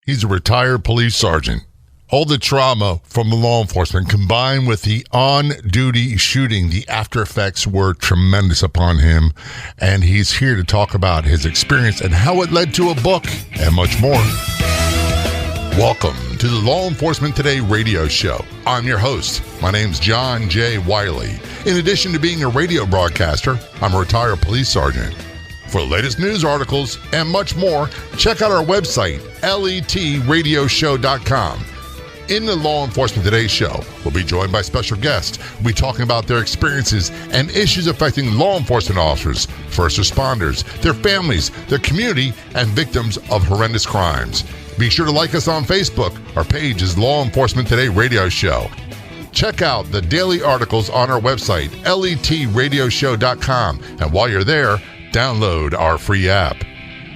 He's a retired police sergeant. All the trauma from law enforcement combined with the on-duty shooting, the after effects were tremendous upon him. And he's here to talk about his experience and how it led to a book and much more. Welcome to the Law Enforcement Today radio show. I'm your host. My name's John J. Wiley. In addition to being a radio broadcaster, I'm a retired police sergeant. For the latest news articles and much more, check out our website, letradioshow.com. In the Law Enforcement Today show, we'll be joined by special guests. We'll be talking about their experiences and issues affecting law enforcement officers, first responders, their families, their community, and victims of horrendous crimes. Be sure to like us on Facebook. Our page is Law Enforcement Today Radio Show. Check out the daily articles on our website, letradioshow.com. And while you're there, download our free app.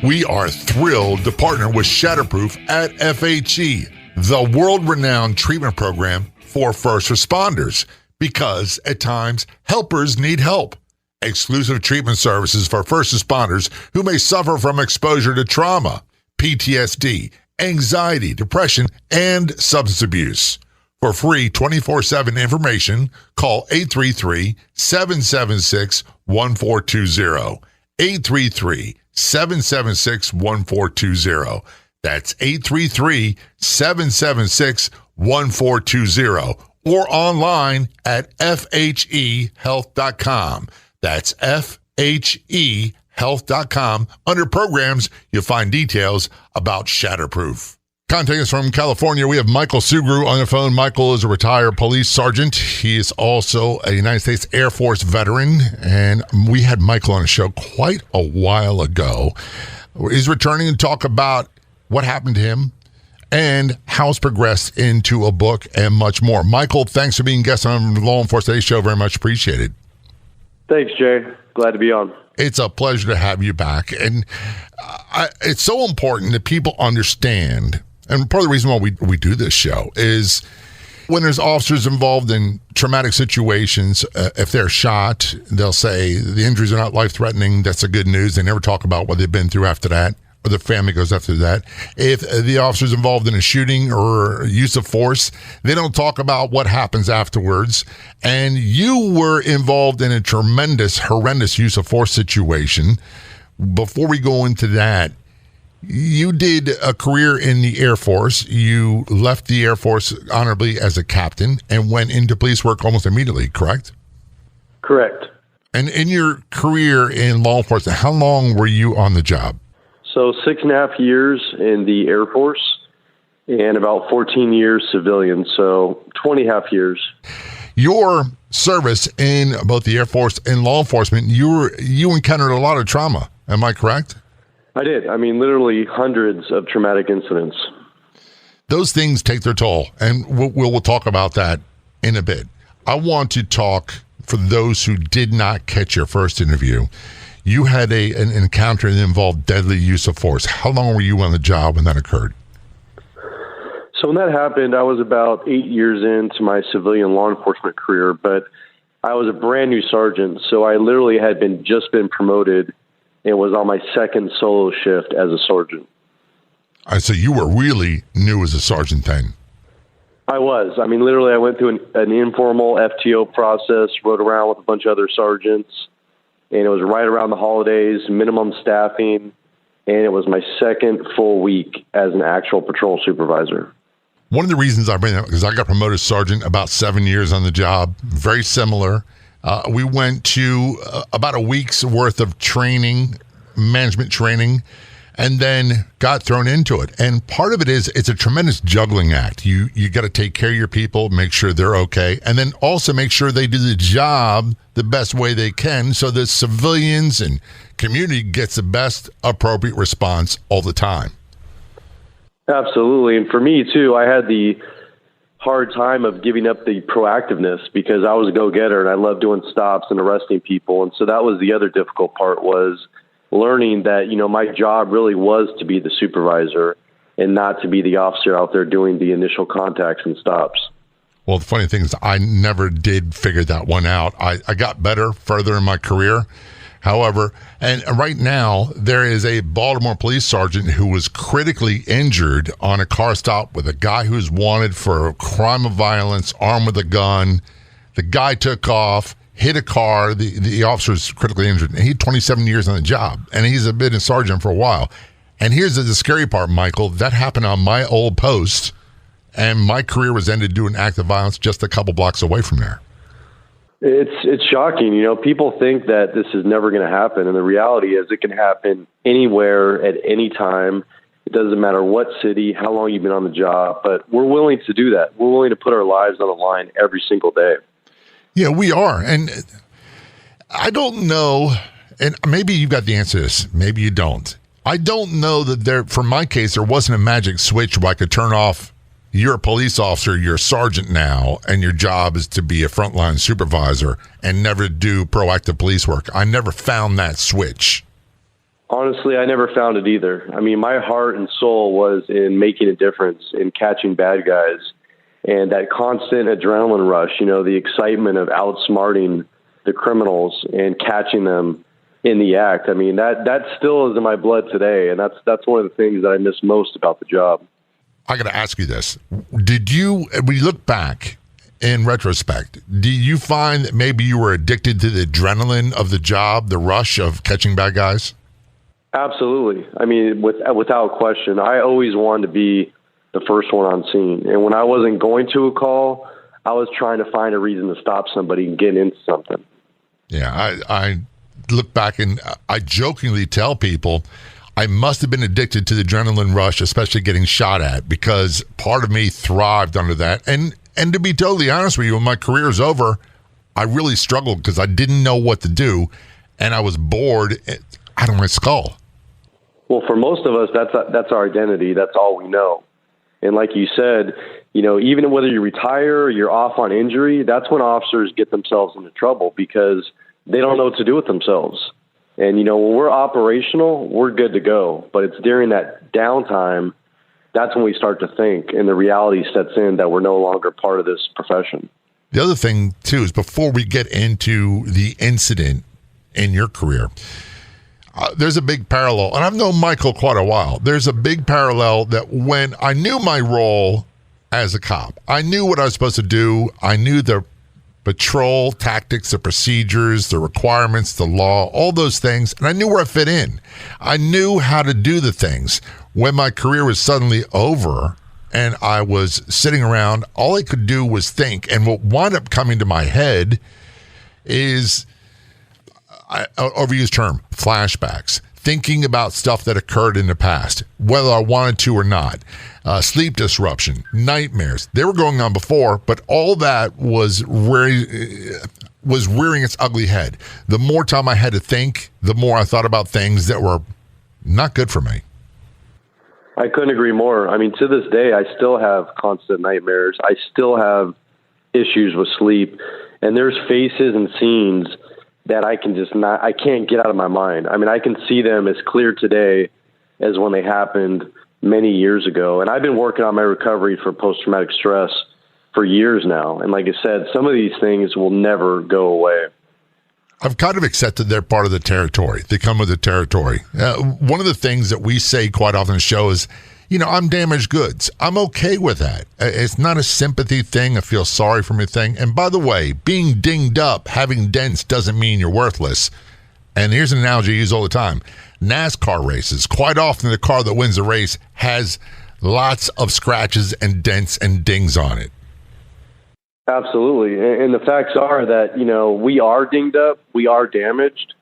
We are thrilled to partner with Shatterproof at FHE, the world-renowned treatment program for first responders, because at times, helpers need help. Exclusive treatment services for first responders who may suffer from exposure to trauma, PTSD, anxiety, depression, and substance abuse. For free 24/7 information, call 833-776-1420. 833-776-1420. That's 833-776-1420. Or online at fhehealth.com. That's fhehealth.com. Under programs, you'll find details about Shatterproof. Contacting us from California, we have Michael Sugru on the phone. Michael is a retired police sergeant. He is also a United States Air Force veteran, and we had Michael on the show quite a while ago. He's returning to talk about what happened to him and how it's progressed into a book and much more. Michael, thanks for being guest on the Law Enforcement Today show. Very much appreciated. Thanks, Jay. Glad to be on. It's a pleasure to have you back. And it's so important that people understand. And part of the reason why we do this show is when there's officers involved in traumatic situations, if they're shot, they'll say the injuries are not life-threatening. That's the good news. They never talk about what they've been through after that, or the family goes after that. If the officer's involved in a shooting or use of force, they don't talk about what happens afterwards. And you were involved in a tremendous, horrendous use of force situation. Before we go into that, you did a career in the Air Force. You left the Air Force honorably as a captain and went into police work almost immediately, correct? Correct. And in your career in law enforcement, how long were you on the job? So 6.5 years in the Air Force and about 14 years civilian, so 20.5 years. Your service in both the Air Force and law enforcement, you encountered a lot of trauma. Am I correct? I did. I mean, literally hundreds of traumatic incidents. Those things take their toll, and we'll talk about that in a bit. I want to talk, for those who did not catch your first interview, you had an encounter that involved deadly use of force. How long were you on the job when that occurred? So when that happened, I was about 8 years into my civilian law enforcement career, but I was a brand new sergeant, so I literally had just been promoted and was on my second solo shift as a sergeant. So you were really new as a sergeant then? I was. I mean, literally, I went through an informal FTO process, rode around with a bunch of other sergeants, and it was right around the holidays, minimum staffing, and it was my second full week as an actual patrol supervisor. One of the reasons I bring that up, because I got promoted sergeant about 7 years on the job, very similar. We went to about a week's worth of training, management training, and then got thrown into it. And part of it is it's a tremendous juggling act. You got to take care of your people, make sure they're okay, and then also make sure they do the job the best way they can so that civilians and community gets the best appropriate response all the time. Absolutely. And for me, too, I had the hard time of giving up the proactiveness because I was a go-getter and I loved doing stops and arresting people. And so that was the other difficult part, was learning that, my job really was to be the supervisor and not to be the officer out there doing the initial contacts and stops. Well, the funny thing is I never did figure that one out. I got better further in my career. However, and right now, there is a Baltimore police sergeant who was critically injured on a car stop with a guy who's wanted for a crime of violence, armed with a gun. The guy took off, hit a car. The officer's critically injured. And he had 27 years on the job, and he's been a sergeant for a while. And here's the scary part, Michael. That happened on my old post, and my career was ended due to an act of violence just a couple blocks away from there. It's shocking. People think that this is never going to happen. And the reality is it can happen anywhere at any time. It doesn't matter what city, how long you've been on the job, but we're willing to do that. We're willing to put our lives on the line every single day. Yeah, we are. And I don't know, and maybe you've got the answer to this. Maybe you don't. I don't know that for my case, there wasn't a magic switch where I could turn off. You're a police officer, you're a sergeant now, and your job is to be a frontline supervisor and never do proactive police work. I never found that switch. Honestly, I never found it either. I mean, my heart and soul was in making a difference, in catching bad guys, and that constant adrenaline rush, the excitement of outsmarting the criminals and catching them in the act. I mean, that still is in my blood today, and that's one of the things that I miss most about the job. I got to ask you this. When you look back in retrospect, do you find that maybe you were addicted to the adrenaline of the job, the rush of catching bad guys? Absolutely. I mean, without question, I always wanted to be the first one on scene. And when I wasn't going to a call, I was trying to find a reason to stop somebody and get into something. Yeah, I look back and I jokingly tell people, I must have been addicted to the adrenaline rush, especially getting shot at, because part of me thrived under that. And to be totally honest with you, when my career is over, I really struggled because I didn't know what to do, and I was bored out of my skull. Well, for most of us, that's our identity. That's all we know. And like you said, even whether you retire or you're off on injury, that's when officers get themselves into trouble because they don't know what to do with themselves. And, when we're operational, we're good to go. But it's during that downtime, that's when we start to think, and the reality sets in that we're no longer part of this profession. The other thing, too, is before we get into the incident in your career, there's a big parallel. And I've known Michael quite a while. There's a big parallel that when I knew my role as a cop, I knew what I was supposed to do. I knew the patrol tactics, the procedures, the requirements, the law, all those things. And I knew where I fit in. I knew how to do the things. When my career was suddenly over and I was sitting around, all I could do was think. And what wound up coming to my head is, overused term, flashbacks. Thinking about stuff that occurred in the past, whether I wanted to or not. Sleep disruption, nightmares. They were going on before, but all that was rearing its ugly head. The more time I had to think, the more I thought about things that were not good for me. I couldn't agree more. I mean, to this day, I still have constant nightmares. I still have issues with sleep. And there's faces and scenes that I can't get out of my mind. I mean, I can see them as clear today as when they happened many years ago. And I've been working on my recovery for post-traumatic stress for years now. And like I said, some of these things will never go away. I've kind of accepted they're part of the territory. They come with the territory. One of the things that we say quite often on the show is, I'm damaged goods. I'm okay with that. It's not a sympathy thing, a feel sorry for me thing. And by the way, being dinged up, having dents doesn't mean you're worthless. And here's an analogy I use all the time. NASCAR races, quite often the car that wins the race has lots of scratches and dents and dings on it. Absolutely. And the facts are that, we are dinged up, we are damaged.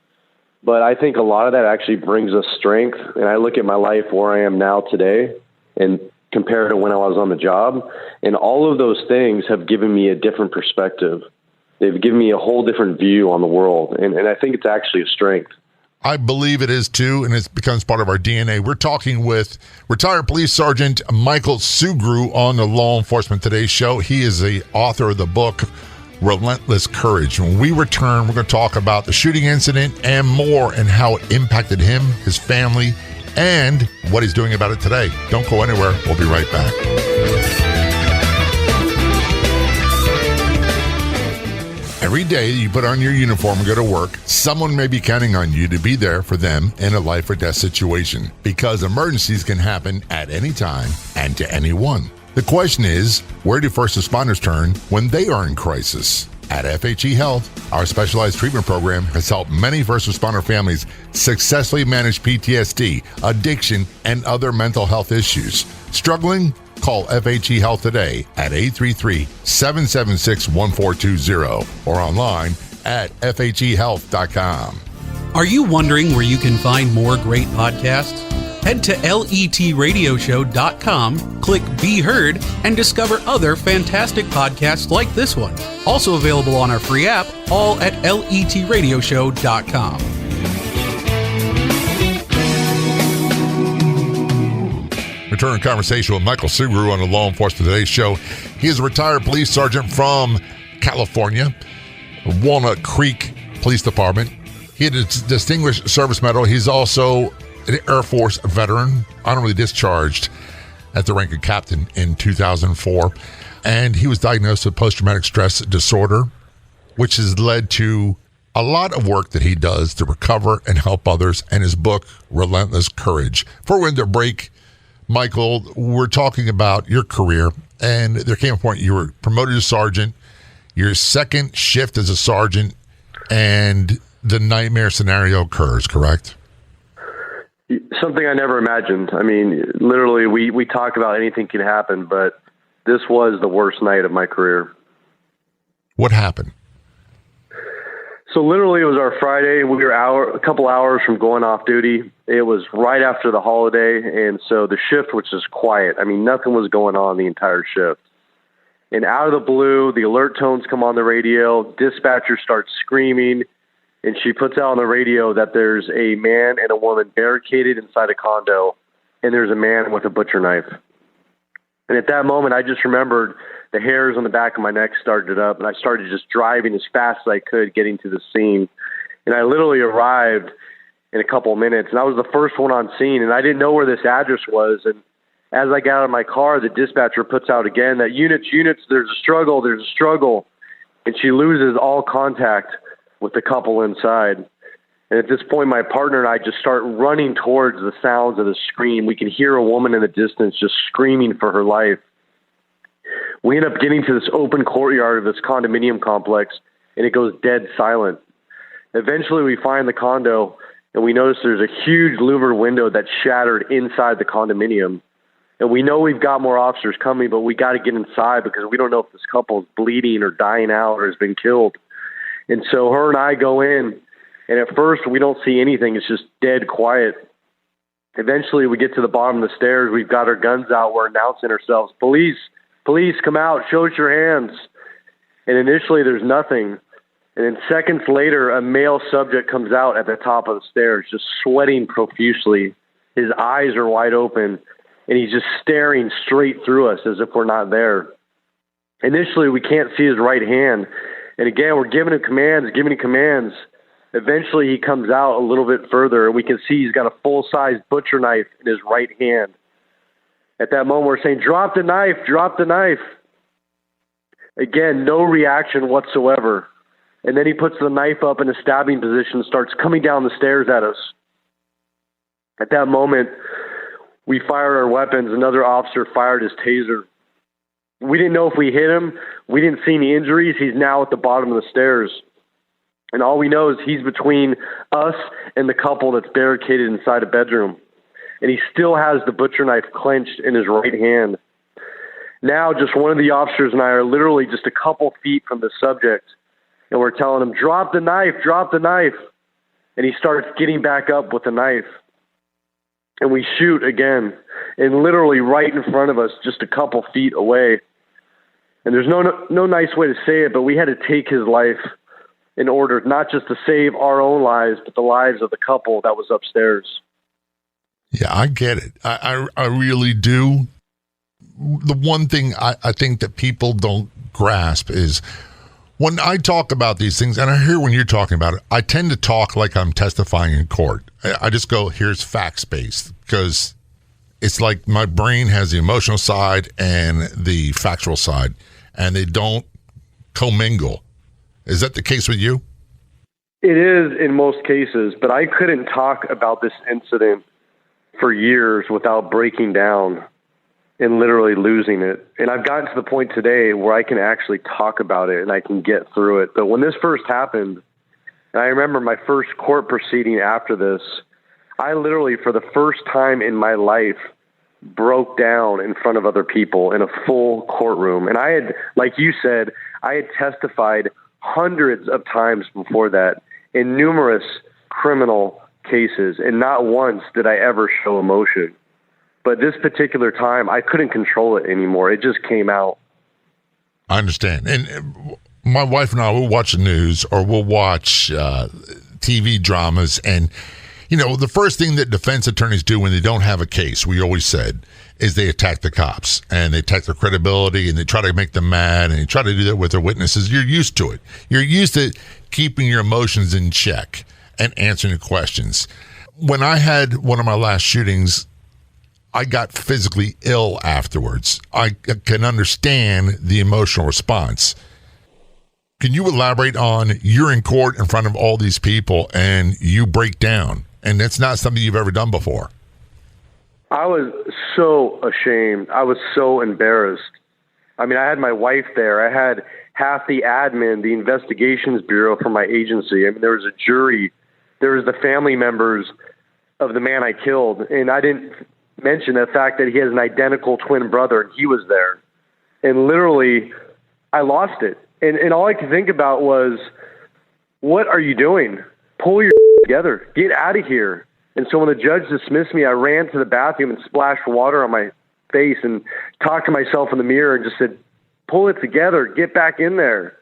But I think a lot of that actually brings us strength. And I look at my life where I am now today and compare it to when I was on the job. And all of those things have given me a different perspective. They've given me a whole different view on the world. And I think it's actually a strength. I believe it is too, and it becomes part of our DNA. We're talking with retired police sergeant Michael Sugrue on the Law Enforcement Today show. He is the author of the book, Relentless Courage. When we return, we're going to talk about the shooting incident and more, and how it impacted him, his family, and what he's doing about it today. Don't go anywhere. We'll be right back. Every day that you put on your uniform and go to work, someone may be counting on you to be there for them in a life or death situation, because emergencies can happen at any time and to anyone. The question is, where do first responders turn when they are in crisis? At FHE Health, our specialized treatment program has helped many first responder families successfully manage PTSD, addiction, and other mental health issues. Struggling? Call FHE Health today at 833-776-1420 or online at fhehealth.com. Are you wondering where you can find more great podcasts? Head to letradioshow.com, click Be Heard, and discover other fantastic podcasts like this one. Also available on our free app, all at letradioshow.com. Return conversation with Michael Sugrue on the Law Enforcement Today show. He is a retired police sergeant from California, Walnut Creek Police Department. He had a Distinguished Service Medal. He's also an Air Force veteran, honorably discharged at the rank of captain in 2004. And he was diagnosed with post-traumatic stress disorder, which has led to a lot of work that he does to recover and help others, and his book, Relentless Courage. Before we end the break, Michael, we're talking about your career, and there came a point you were promoted to sergeant, your second shift as a sergeant, and the nightmare scenario occurs, correct? Something I never imagined. I mean, literally, we talk about anything can happen, but this was the worst night of my career. What happened? So literally, it was our Friday. We were a couple hours from going off duty. It was right after the holiday, and so the shift was just quiet. I mean, nothing was going on the entire shift. And out of the blue, the alert tones come on the radio. Dispatcher starts screaming, and she puts out on the radio that there's a man and a woman barricaded inside a condo, and there's a man with a butcher knife. And at that moment, I just remembered the hairs on the back of my neck started up, and I started just driving as fast as I could, getting to the scene. And I literally arrived in a couple of minutes, and I was the first one on scene, and I didn't know where this address was. And as I got out of my car, the dispatcher puts out again that units, there's a struggle. And she loses all contact with the couple inside. And at this point, my partner and I just start running towards the sounds of the scream. We can hear a woman in the distance just screaming for her life. We end up getting to this open courtyard of this condominium complex, and it goes dead silent. Eventually, we find the condo, and we notice there's a huge louvered window that's shattered inside the condominium. And we know we've got more officers coming, but we got to get inside because we don't know if this couple is bleeding or dying out or has been killed. And so her and I go in, and at first we don't see anything. It's just dead quiet. Eventually we get to the bottom of the stairs. We've got our guns out. We're announcing ourselves. Police, come out. Show us your hands. And initially there's nothing. And then seconds later, a male subject comes out at the top of the stairs, just sweating profusely. His eyes are wide open, and he's just staring straight through us as if we're not there. Initially, we can't see his right hand. And again, we're giving him commands. Eventually, he comes out a little bit further, and we can see he's got a full-size butcher knife in his right hand. At that moment, we're saying, drop the knife. Again, no reaction whatsoever. And then he puts the knife up in a stabbing position and starts coming down the stairs at us. At that moment, we fired our weapons. Another officer fired his taser. We didn't know if we hit him. We didn't see any injuries. He's now at the bottom of the stairs. And all we know is he's between us and the couple that's barricaded inside a bedroom. And he still has the butcher knife clenched in his right hand. Now, just one of the officers and I are literally just a couple feet from the subject. And we're telling him, drop the knife. And he starts getting back up with the knife. And we shoot again. And literally right in front of us, just a couple feet away. And there's no nice way to say it, but we had to take his life in order not just to save our own lives, but the lives of the couple that was upstairs. Yeah, I get it. I really do. The one thing I think that people don't grasp is when I talk about these things, and I hear when you're talking about it, I tend to talk like I'm testifying in court. I just go, here's facts-based, because it's like my brain has the emotional side and the factual side, and they don't commingle. Is that the case with you? It is in most cases, but I couldn't talk about this incident for years without breaking down and literally losing it. And I've gotten to the point today where I can actually talk about it and I can get through it. But when this first happened, and I remember my first court proceeding after this, I literally, for the first time in my life, broke down in front of other people in a full courtroom. And I had, like you said, I had testified hundreds of times before that in numerous criminal cases, and not once did I ever show emotion. But this particular time, I couldn't control it anymore. It just came out. I understand. And my wife and I will watch the news or we'll watch TV dramas. And, you know, the first thing that defense attorneys do when they don't have a case, we always said, is they attack the cops and they attack their credibility and they try to make them mad and they try to do that with their witnesses. You're used to it. You're used to keeping your emotions in check and answering questions. When I had one of my last shootings, I got physically ill afterwards. I can understand the emotional response. Can you elaborate on you're in court in front of all these people and you break down, and that's not something you've ever done before? I was so ashamed. I was so embarrassed. I mean, I had my wife there. I had half the admin, the investigations bureau for my agency. I mean, there was a jury. There was the family members of the man I killed. And I didn't mention the fact that he has an identical twin brother, and he was there. And literally, I lost it. And all I could think about was, what are you doing? Pull your together. Get out of here. And so when the judge dismissed me, I ran to the bathroom and splashed water on my face and talked to myself in the mirror and just said, pull it together, get back in there.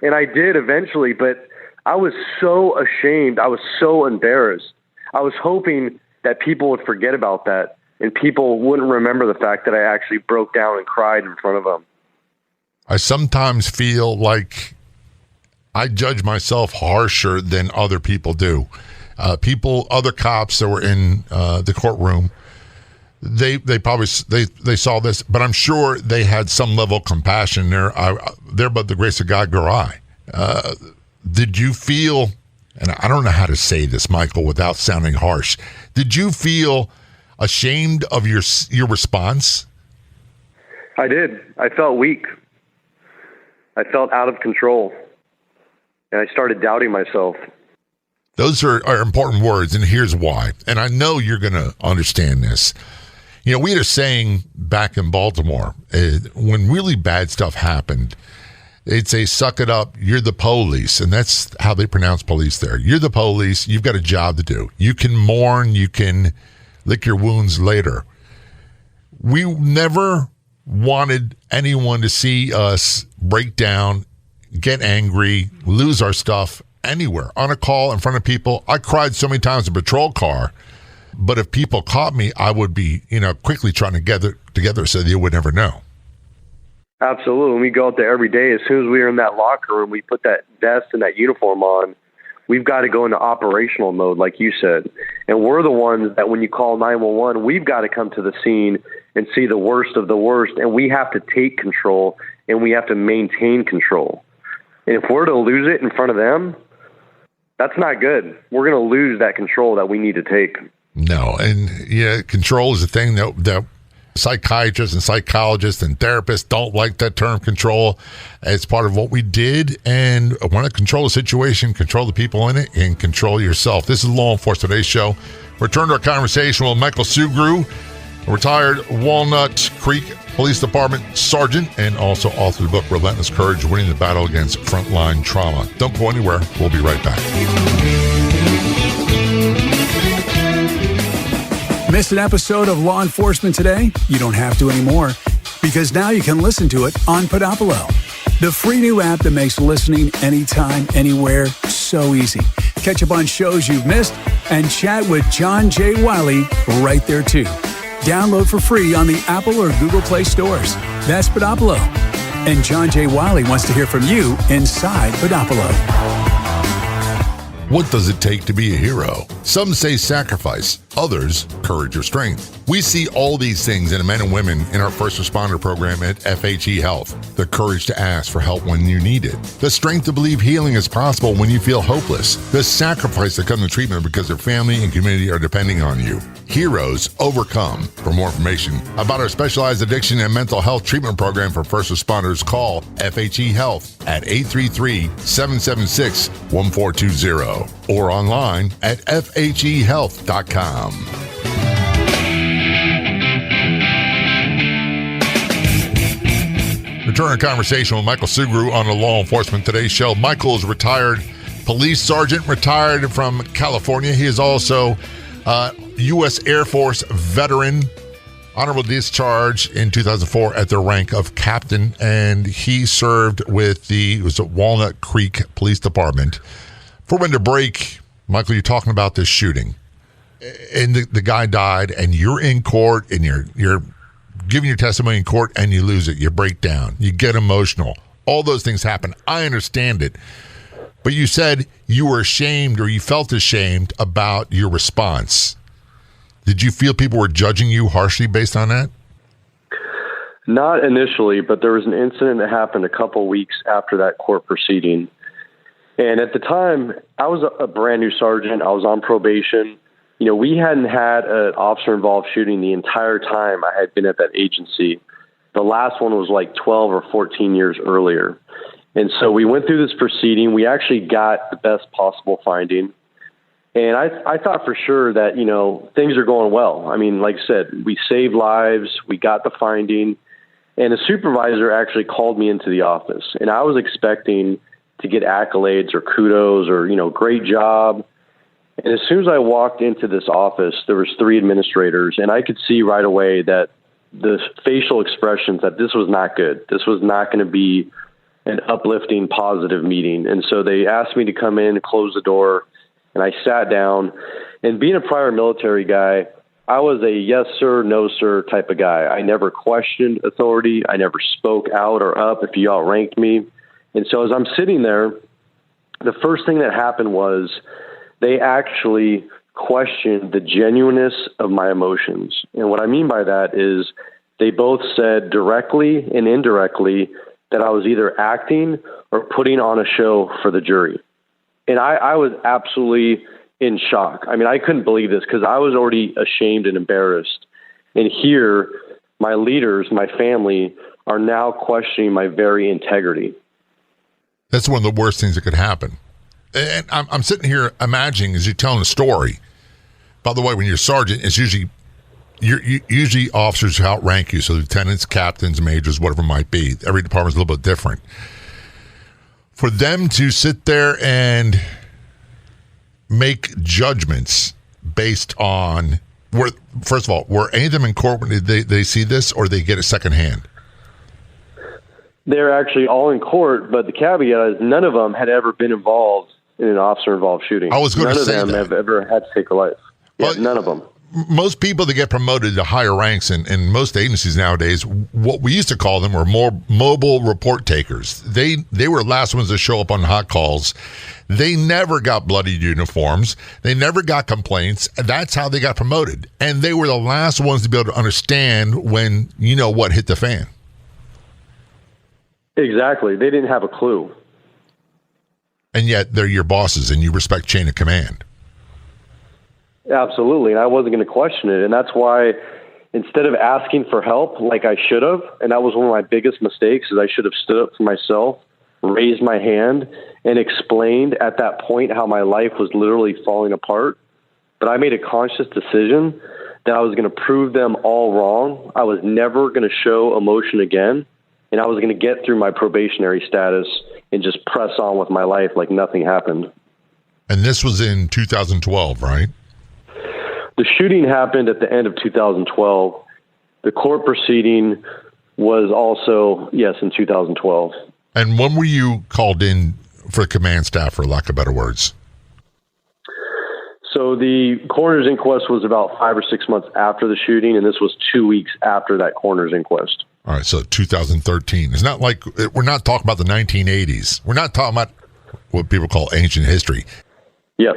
And I did eventually, but I was so ashamed. I was so embarrassed. I was hoping that people would forget about that and people wouldn't remember the fact that I actually broke down and cried in front of them. I sometimes feel like I judge myself harsher than other people do. Other cops that were in the courtroom, they probably saw this, but I'm sure they had some level of compassion there. There, but the grace of God grew I. Did you feel, and I don't know how to say this, Michael, without sounding harsh, did you feel ashamed of your response? I did. I felt weak. I felt out of control, and I started doubting myself. Those are important words, and here's why. And I know you're going to understand this. You know, we had a saying back in Baltimore, when really bad stuff happened, they'd say, suck it up, you're the police. And that's how they pronounce police there. You're the police, you've got a job to do. You can mourn, you can lick your wounds later. We never wanted anyone to see us break down, get angry, lose our stuff, anywhere, on a call, in front of people. I cried so many times in a patrol car, but if people caught me, I would be, quickly trying to get together so they would never know. Absolutely. We go out there every day. As soon as we are in that locker room, we put that vest and that uniform on. We've got to go into operational mode, like you said. And we're the ones that when you call 911, we've got to come to the scene and see the worst of the worst. And we have to take control and we have to maintain control. And if we're to lose it in front of them, that's not good. We're going to lose that control that we need to take. No, and control is a thing that psychiatrists and psychologists and therapists don't like that term control. It's part of what we did, and want to control the situation, control the people in it, and control yourself. This is Law Enforcement Today's show. Return to our conversation with Michael Sugrue, a retired Walnut Creek Police Department sergeant and also author of the book Relentless Courage, Winning the Battle Against Frontline Trauma. Don't go anywhere. We'll be right back. Missed an episode of Law Enforcement Today? You don't have to anymore, because now you can listen to it on Podopolo, the free new app that makes listening anytime, anywhere so easy. Catch up on shows you've missed and chat with John J. Wiley right there too. Download for free on the Apple or Google Play stores. That's Podopolo. And John J. Wiley wants to hear from you inside Podopolo. What does it take to be a hero? Some say sacrifice. others courage or strength. We see all these things in men and women in our first responder program at FHE Health. The courage to ask for help when you need it. The strength to believe healing is possible when you feel hopeless. The sacrifice to come to treatment because their family and community are depending on you. Heroes overcome. For more information about our specialized addiction and mental health treatment program for first responders, call FHE Health at 833-776-1420 or online at fhehealth.com. Return our conversation with Michael Sugrue on the Law Enforcement Today show. Michael is retired police sergeant, retired from California. He is also U.S. Air Force veteran, honorable discharge in 2004 at the rank of captain, and he served with the Walnut Creek Police Department. For winter break, Michael, you're talking about this shooting, and the guy died, and you're in court, and you're giving your testimony in court, and you lose it. You break down. You get emotional. All those things happen. I understand it. But you said you were ashamed, or you felt ashamed about your response. Did you feel people were judging you harshly based on that? Not initially, but there was an incident that happened a couple weeks after that court proceeding. And at the time, I was a brand new sergeant. I was on probation. You know, we hadn't had an officer-involved shooting the entire time I had been at that agency. The last one was like 12 or 14 years earlier. And so we went through this proceeding. We actually got the best possible finding. And I thought for sure that, you know, things are going well. I mean, like I said, we saved lives. We got the finding. And the supervisor actually called me into the office. And I was expecting to get accolades or kudos or, you know, great job. And as soon as I walked into this office, there was 3 administrators. And I could see right away that the facial expressions that this was not good. This was not going to be an uplifting, positive meeting. And so they asked me to come in and close the door. And I sat down, and being a prior military guy, I was a yes, sir, no, sir type of guy. I never questioned authority. I never spoke out or up if you outranked me. And so as I'm sitting there, the first thing that happened was they actually questioned the genuineness of my emotions. And what I mean by that is they both said directly and indirectly that I was either acting or putting on a show for the jury. And I was absolutely in shock. I mean, I couldn't believe this because I was already ashamed and embarrassed. And here, my leaders, my family, are now questioning my very integrity. That's one of the worst things that could happen. And I'm sitting here imagining as you're telling a story. By the way, when you're a sergeant, it's usually officers who outrank you, so lieutenants, captains, majors, whatever it might be. Every department's a little bit different. For them to sit there and make judgments based on, first of all, were any of them in court when they see this, or they get it secondhand? They're actually all in court, but the caveat is none of them had ever been involved in an officer-involved shooting. I was going to say that. None of them have ever had to take a life. Yeah, well, none of them. Most people that get promoted to higher ranks in most agencies nowadays, what we used to call them were more mobile report takers. They were the last ones to show up on hot calls. They never got bloodied uniforms. They never got complaints. That's how they got promoted. And they were the last ones to be able to understand when, you know, what hit the fan. Exactly. They didn't have a clue. And yet they're your bosses and you respect chain of command. Absolutely. And I wasn't going to question it. And that's why instead of asking for help like I should have, and that was one of my biggest mistakes, is I should have stood up for myself, raised my hand, and explained at that point how my life was literally falling apart. But I made a conscious decision that I was going to prove them all wrong. I was never going to show emotion again. And I was going to get through my probationary status and just press on with my life like nothing happened. And this was in 2012, right? The shooting happened at the end of 2012. The court proceeding was also, yes, in 2012. And when were you called in for command staff, for lack of better words? So the coroner's inquest was about 5 or 6 months after the shooting, and this was 2 weeks after that coroner's inquest. All right, so 2013. It's not like we're not talking about the 1980s. We're not talking about what people call ancient history. Yes.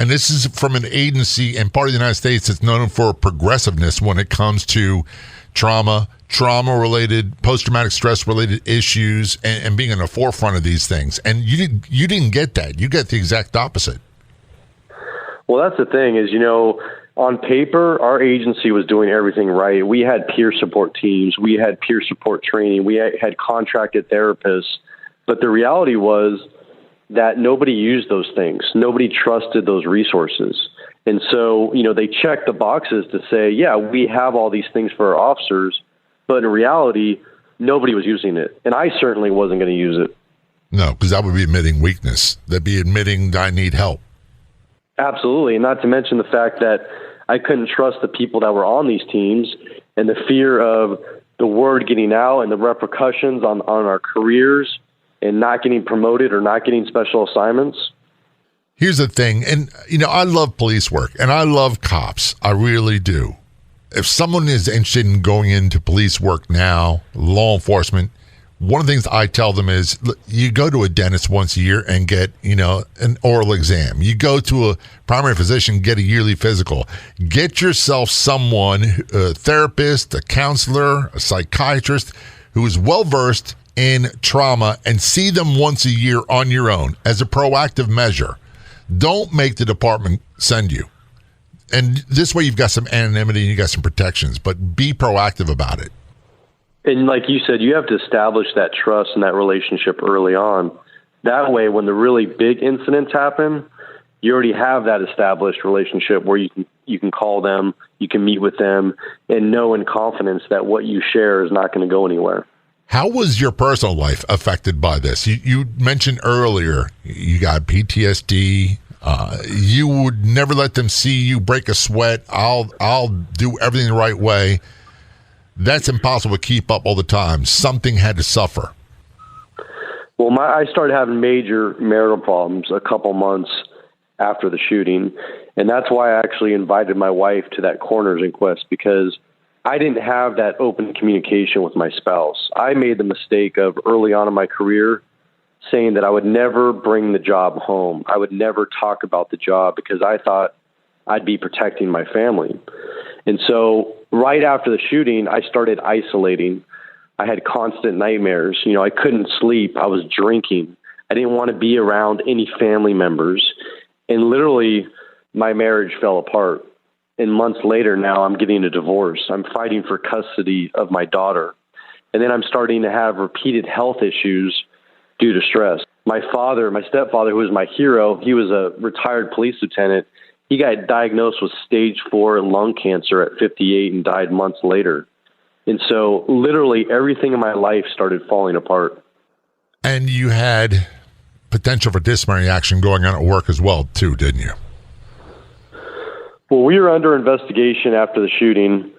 And this is from an agency and part of the United States that's known for progressiveness when it comes to trauma-related, post-traumatic stress-related issues, and being in the forefront of these things. And you didn't get that. You get the exact opposite. Well, that's the thing is, on paper, our agency was doing everything right. We had peer support teams. We had peer support training. We had contracted therapists. But the reality was that nobody used those things. Nobody trusted those resources. And so, they checked the boxes to say, yeah, we have all these things for our officers, but in reality, nobody was using it. And I certainly wasn't going to use it. No, because that would be admitting weakness. That'd be admitting that I need help. Absolutely. And not to mention the fact that I couldn't trust the people that were on these teams, and the fear of the word getting out and the repercussions on our careers and not getting promoted or not getting special assignments. Here's the thing, and I love police work, and I love cops. I really do. If someone is interested in going into police work now, law enforcement, one of the things I tell them is you go to a dentist once a year and get, an oral exam. You go to a primary physician, get a yearly physical. Get yourself someone, a therapist, a counselor, a psychiatrist who is well-versed in trauma, and see them once a year on your own as a proactive measure. Don't make the department send you. And this way you've got some anonymity and you got some protections, but be proactive about it. And like you said, you have to establish that trust and that relationship early on. That way, when the really big incidents happen, you already have that established relationship where you can call them, you can meet with them, and know in confidence that what you share is not going to go anywhere. How was your personal life affected by this? You mentioned earlier you got PTSD. You would never let them see you break a sweat. I'll do everything the right way. That's impossible to keep up all the time. Something had to suffer. Well, I started having major marital problems a couple months after the shooting, and that's why I actually invited my wife to that coroner's inquest, because I didn't have that open communication with my spouse. I made the mistake of early on in my career saying that I would never bring the job home. I would never talk about the job because I thought I'd be protecting my family. And so right after the shooting, I started isolating. I had constant nightmares. I couldn't sleep. I was drinking. I didn't want to be around any family members. And literally, my marriage fell apart. And months later now, I'm getting a divorce. I'm fighting for custody of my daughter. And then I'm starting to have repeated health issues due to stress. My stepfather, who was my hero, he was a retired police lieutenant. He got diagnosed with stage 4 lung cancer at 58 and died months later. And so literally everything in my life started falling apart. And you had potential for disciplinary action going on at work as well, too, didn't you? Well, we were under investigation after the shooting,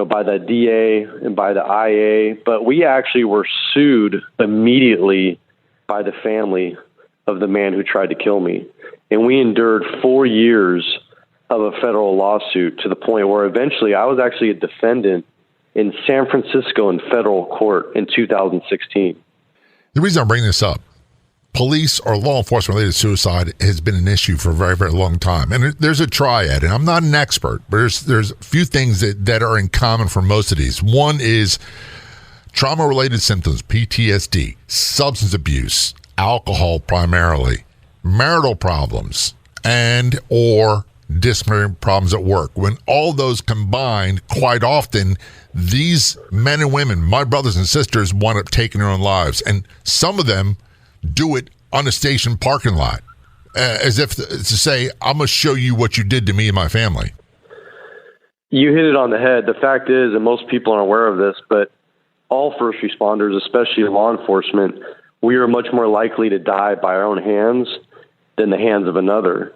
by the DA and by the IA, but we actually were sued immediately by the family of the man who tried to kill me. And we endured 4 years of a federal lawsuit to the point where eventually I was actually a defendant in San Francisco in federal court in 2016. The reason I'm bringing this up, police or law enforcement-related suicide has been an issue for a very, very long time. And there's a triad, and I'm not an expert, but there's a few things that are in common for most of these. One is trauma-related symptoms, PTSD, substance abuse, alcohol primarily, marital problems, and or disciplinary problems at work. When all those combined, quite often, these men and women, my brothers and sisters, wind up taking their own lives. And some of them do it on a station parking lot, as if to say, I'm going to show you what you did to me and my family. You hit it on the head. The fact is, and most people aren't aware of this, but all first responders, especially law enforcement, we are much more likely to die by our own hands than the hands of another.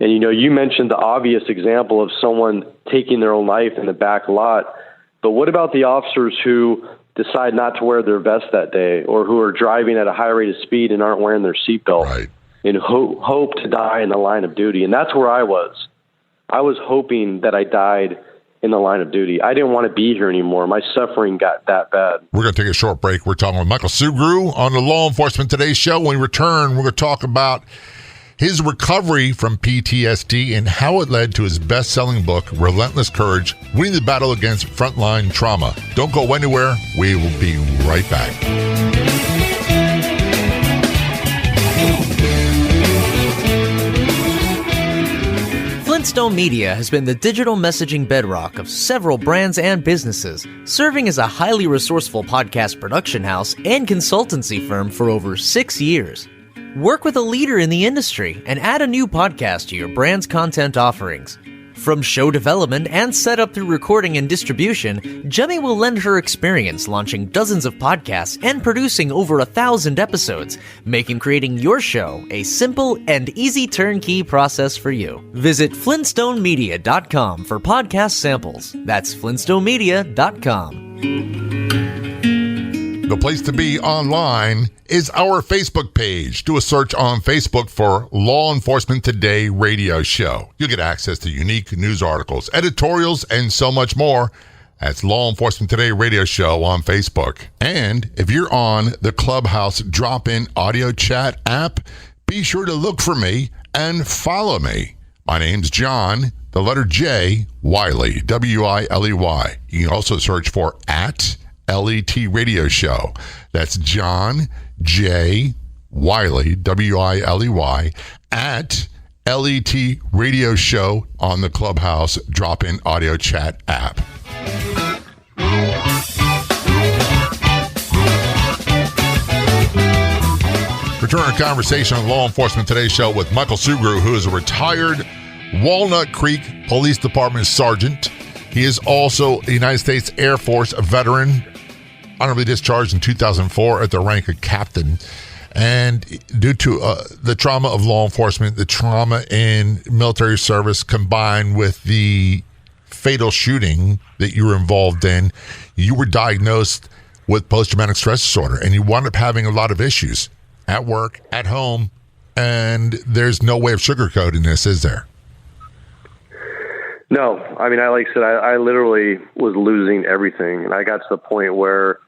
And, you mentioned the obvious example of someone taking their own life in the back lot, but what about the officers who decide not to wear their vest that day, or who are driving at a high rate of speed and aren't wearing their seatbelt, right, and hope to die in the line of duty? And that's where I was. I was hoping that I died in the line of duty. I didn't want to be here anymore. My suffering got that bad. We're going to take a short break. We're talking with Michael Sugrue on the Law Enforcement Today show. When we return, we're going to talk about his recovery from PTSD, and how it led to his best-selling book, Relentless Courage, Winning the Battle Against Frontline Trauma. Don't go anywhere. We will be right back. Flintstone Media has been the digital messaging bedrock of several brands and businesses, serving as a highly resourceful podcast production house and consultancy firm for over 6 years. Work with a leader in the industry and add a new podcast to your brand's content offerings. From show development and setup through recording and distribution, Jemmy will lend her experience launching dozens of podcasts and producing over 1,000 episodes, making creating your show a simple and easy turnkey process for you. Visit flintstonemedia.com for podcast samples. That's flintstonemedia.com. The place to be online is our Facebook page. Do a search on Facebook for Law Enforcement Today radio show. You'll get access to unique news articles, editorials, and so much more. That's Law Enforcement Today radio show on Facebook. And if you're on the Clubhouse drop-in audio chat app, be sure to look for me and follow me. My name's John, the letter J, Wiley, W-I-L-E-Y. You can also search for @LET Radio Show. That's John J. Wiley, W-I-L-E-Y, @LET Radio Show on the Clubhouse drop-in audio chat app. Return our conversation on Law Enforcement Today show with Michael Sugrue, who is a retired Walnut Creek Police Department sergeant. He is also a United States Air Force veteran, honorably discharged in 2004 at the rank of captain. And due to the trauma of law enforcement, the trauma in military service combined with the fatal shooting that you were involved in, you were diagnosed with post-traumatic stress disorder, and you wound up having a lot of issues at work, at home, and there's no way of sugarcoating this, is there? No, I mean, like I said, I literally was losing everything, and I got to the point where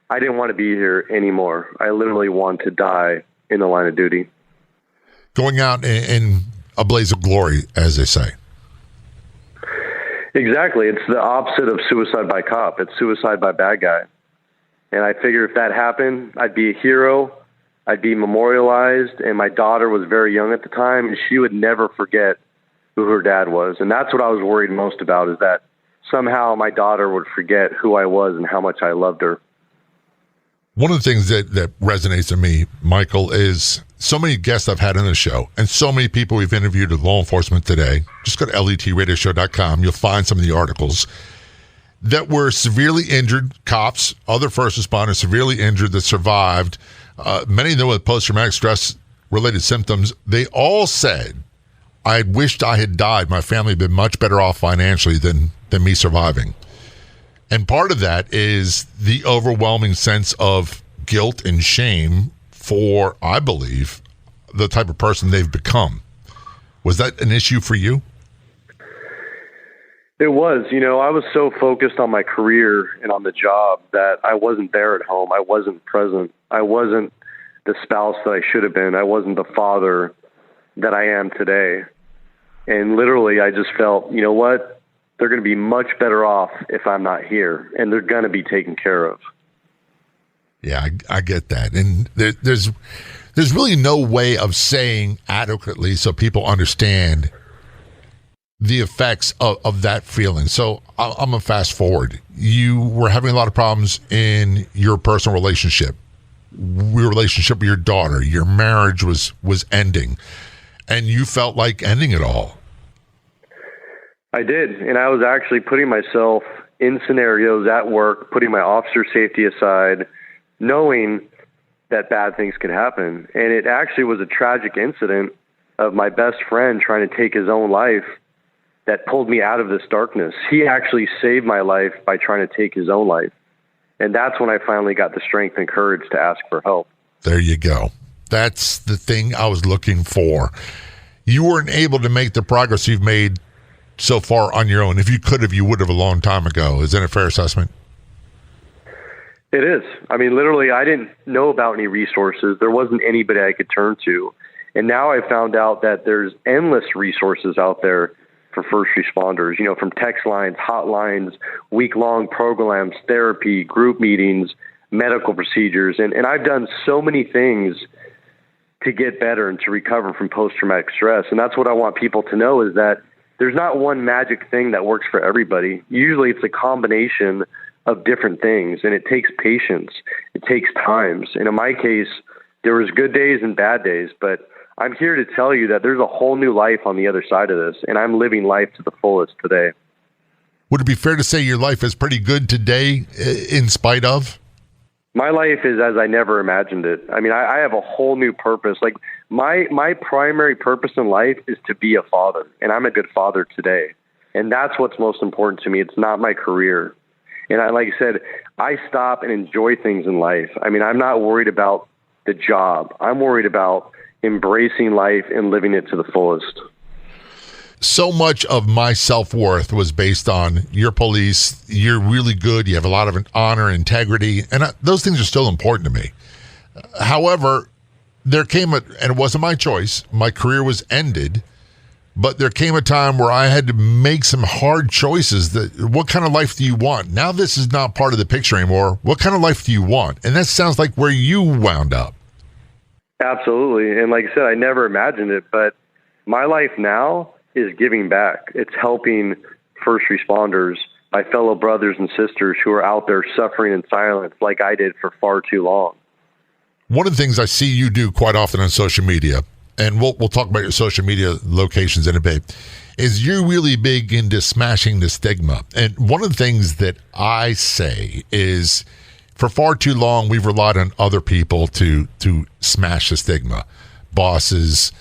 I didn't want to be here anymore. I literally wanted to die in the line of duty. Going out in a blaze of glory, as they say. Exactly. It's the opposite of suicide by cop. It's suicide by bad guy. And I figured if that happened, I'd be a hero, I'd be memorialized, and my daughter was very young at the time, and she would never forget who her dad was. And that's what I was worried most about, is that somehow my daughter would forget who I was and how much I loved her. One of the things that resonates to me, Michael, is so many guests I've had on the show and so many people we've interviewed at Law Enforcement Today. Just go to letradioshow.com. You'll find some of the articles that were severely injured, cops, other first responders, severely injured that survived, many of them with post-traumatic stress-related symptoms. They all said, I wished I had died. My family had been much better off financially than me surviving. And part of that is the overwhelming sense of guilt and shame for, I believe, the type of person they've become. Was that an issue for you? It was. You know, I was so focused on my career and on the job that I wasn't there at home. I wasn't present. I wasn't the spouse that I should have been. I wasn't the father that I am today. And literally, I just felt, you know what? They're going to be much better off if I'm not here, and they're going to be taken care of. Yeah, I get that. And there's really no way of saying adequately so people understand the effects of that feeling. So I'm going to fast forward. You were having a lot of problems in your personal relationship, your relationship with your daughter. Your marriage was ending, and you felt like ending it all. I did, and I was actually putting myself in scenarios at work, putting my officer safety aside, knowing that bad things could happen. And it actually was a tragic incident of my best friend trying to take his own life that pulled me out of this darkness. He actually saved my life by trying to take his own life. And that's when I finally got the strength and courage to ask for help. There you go. That's the thing I was looking for. You weren't able to make the progress you've made so far on your own. If you could have, you would have a long time ago. Is that a fair assessment? It is. I mean, literally, I didn't know about any resources. There wasn't anybody I could turn to. And now I found out that there's endless resources out there for first responders, from text lines, hotlines, week-long programs, therapy, group meetings, medical procedures. And I've done so many things to get better and to recover from post-traumatic stress. And that's what I want people to know, is that there's not one magic thing that works for everybody. Usually it's a combination of different things, and it takes patience. It takes times. And in my case, there was good days and bad days, but I'm here to tell you that there's a whole new life on the other side of this, and I'm living life to the fullest today. Would it be fair to say your life is pretty good today in spite of? My life is as I never imagined it. I mean, I have a whole new purpose. Like my primary purpose in life is to be a father, and I'm a good father today. And that's what's most important to me. It's not my career. And like I said, I stop and enjoy things in life. I mean, I'm not worried about the job. I'm worried about embracing life and living it to the fullest. So much of my self-worth was based on your police. You're really good. You have a lot of honor, integrity, and those things are still important to me. However, there came and it wasn't my choice. My career was ended, but there came a time where I had to make some hard choices. What kind of life do you want? Now this is not part of the picture anymore. What kind of life do you want? And that sounds like where you wound up. Absolutely. And like I said, I never imagined it, but my life now is giving back. It's helping first responders, my fellow brothers and sisters who are out there suffering in silence like I did for far too long. One of the things I see you do quite often on social media, and we'll talk about your social media locations in a bit, is you're really big into smashing the stigma. And one of the things that I say is, for far too long, we've relied on other people to smash the stigma. Bosses,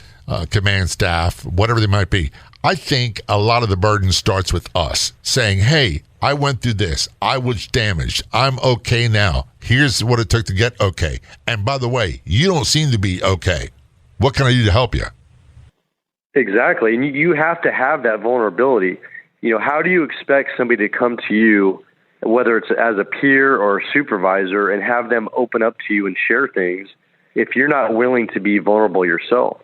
command staff, whatever they might be. I think a lot of the burden starts with us saying, hey, I went through this. I was damaged. I'm okay now. Here's what it took to get okay. And by the way, you don't seem to be okay. What can I do to help you? Exactly. And you have to have that vulnerability. How do you expect somebody to come to you, whether it's as a peer or a supervisor, and have them open up to you and share things if you're not willing to be vulnerable yourself?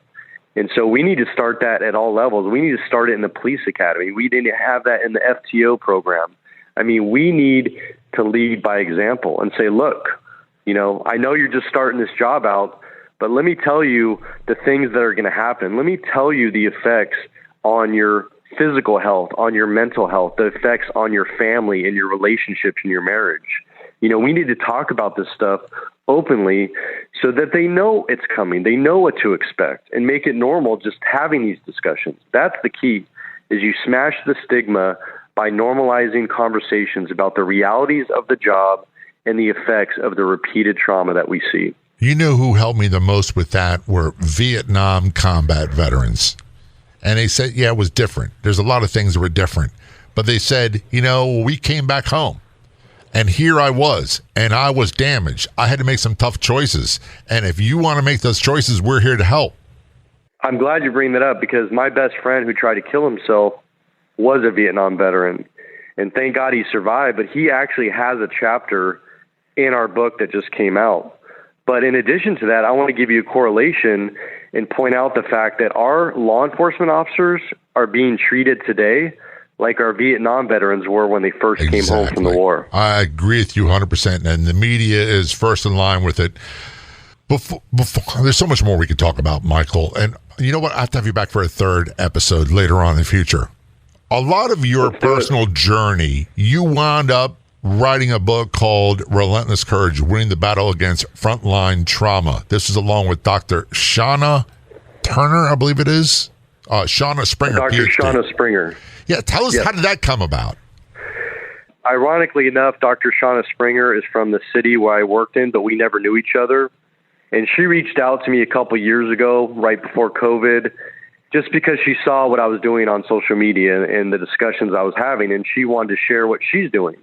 And so we need to start that at all levels. We need to start it in the police academy. We didn't have that in the FTO program. I mean, we need to lead by example and say, look, I know you're just starting this job out, but let me tell you the things that are going to happen. Let me tell you the effects on your physical health, on your mental health, the effects on your family and your relationships and your marriage. We need to talk about this stuff openly so that they know it's coming. They know what to expect, and make it normal just having these discussions. That's the key, is you smash the stigma by normalizing conversations about the realities of the job and the effects of the repeated trauma that we see. You know who helped me the most with that were Vietnam combat veterans. And they said, yeah, it was different. There's a lot of things that were different. But they said, we came back home. And here I was, and I was damaged. I had to make some tough choices. And if you want to make those choices, we're here to help. I'm glad you bring that up, because my best friend who tried to kill himself was a Vietnam veteran. And thank God he survived, but he actually has a chapter in our book that just came out. But in addition to that, I want to give you a correlation and point out the fact that our law enforcement officers are being treated today like our Vietnam veterans were when they first came home from the war. I agree with you 100%, and the media is first in line with it. Before, there's so much more we could talk about, Michael, and you know what? I have to have you back for a third episode later on in the future. A lot of your personal journey, you wound up writing a book called Relentless Courage, Winning the Battle Against Frontline Trauma. This is along with Dr. Shauna Turner, I believe it is. Shauna Springer, Dr. PhD. Shauna Springer. Yeah, tell us, how did that come about? Ironically enough, Dr. Shauna Springer is from the city where I worked in, but we never knew each other. And she reached out to me a couple years ago, right before COVID, just because she saw what I was doing on social media and the discussions I was having, and she wanted to share what she's doing.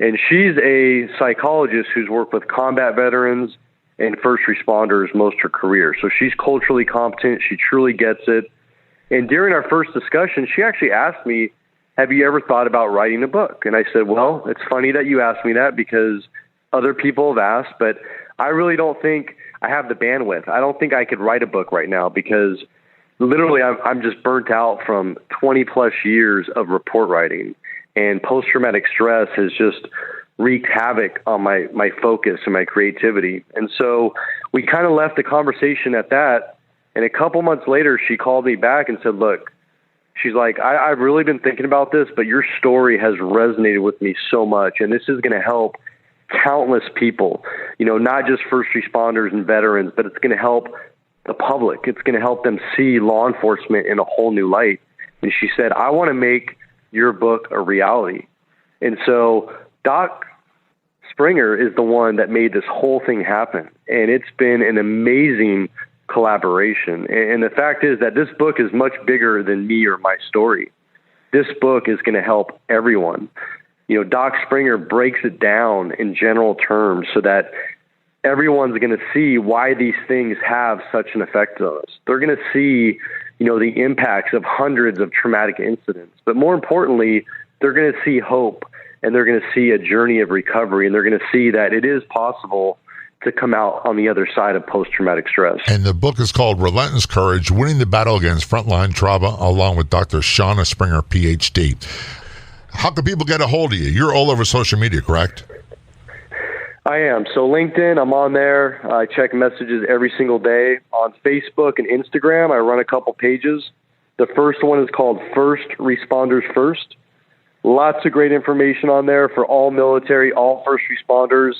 And she's a psychologist who's worked with combat veterans and first responders most of her career. So she's culturally competent. She truly gets it. And during our first discussion, she actually asked me, have you ever thought about writing a book? And I said, well, it's funny that you asked me that, because other people have asked, but I really don't think I have the bandwidth. I don't think I could write a book right now because literally I'm just burnt out from 20 plus years of report writing, and post-traumatic stress has just wreaked havoc on my focus and my creativity. And so we kind of left the conversation at that. And a couple months later, she called me back and said, look, she's like, I've really been thinking about this, but your story has resonated with me so much. And this is going to help countless people, not just first responders and veterans, but it's going to help the public. It's going to help them see law enforcement in a whole new light. And she said, I want to make your book a reality. And so Doc Springer is the one that made this whole thing happen. And it's been an amazing collaboration. And the fact is that this book is much bigger than me or my story. This book is going to help everyone. Doc Springer breaks it down in general terms so that everyone's going to see why these things have such an effect on us. They're going to see, the impacts of hundreds of traumatic incidents. But more importantly, they're going to see hope, and they're going to see a journey of recovery, and they're going to see that it is possible to come out on the other side of post-traumatic stress. And the book is called Relentless Courage, Winning the Battle Against Frontline Trauma, along with Dr. Shauna Springer, PhD. How can people get a hold of you? You're all over social media, correct? I am. So LinkedIn, I'm on there. I check messages every single day. On Facebook and Instagram, I run a couple pages. The first one is called First Responders First. Lots of great information on there for all military, all first responders.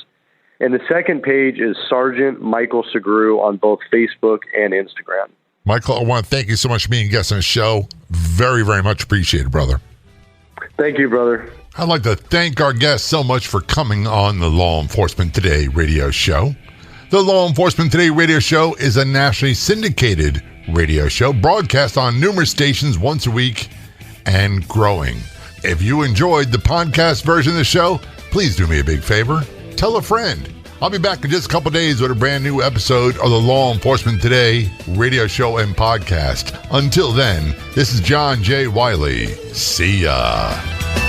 And the second page is Sergeant Michael Segru on both Facebook and Instagram. Michael, I want to thank you so much for being a guest on the show. Very, very much appreciated, brother. Thank you, brother. I'd like to thank our guests so much for coming on the Law Enforcement Today radio show. The Law Enforcement Today radio show is a nationally syndicated radio show broadcast on numerous stations once a week and growing. If you enjoyed the podcast version of the show, please do me a big favor. Tell a friend. I'll be back in just a couple days with a brand new episode of the Law Enforcement Today radio show and podcast. Until then, this is John J. Wiley. See ya.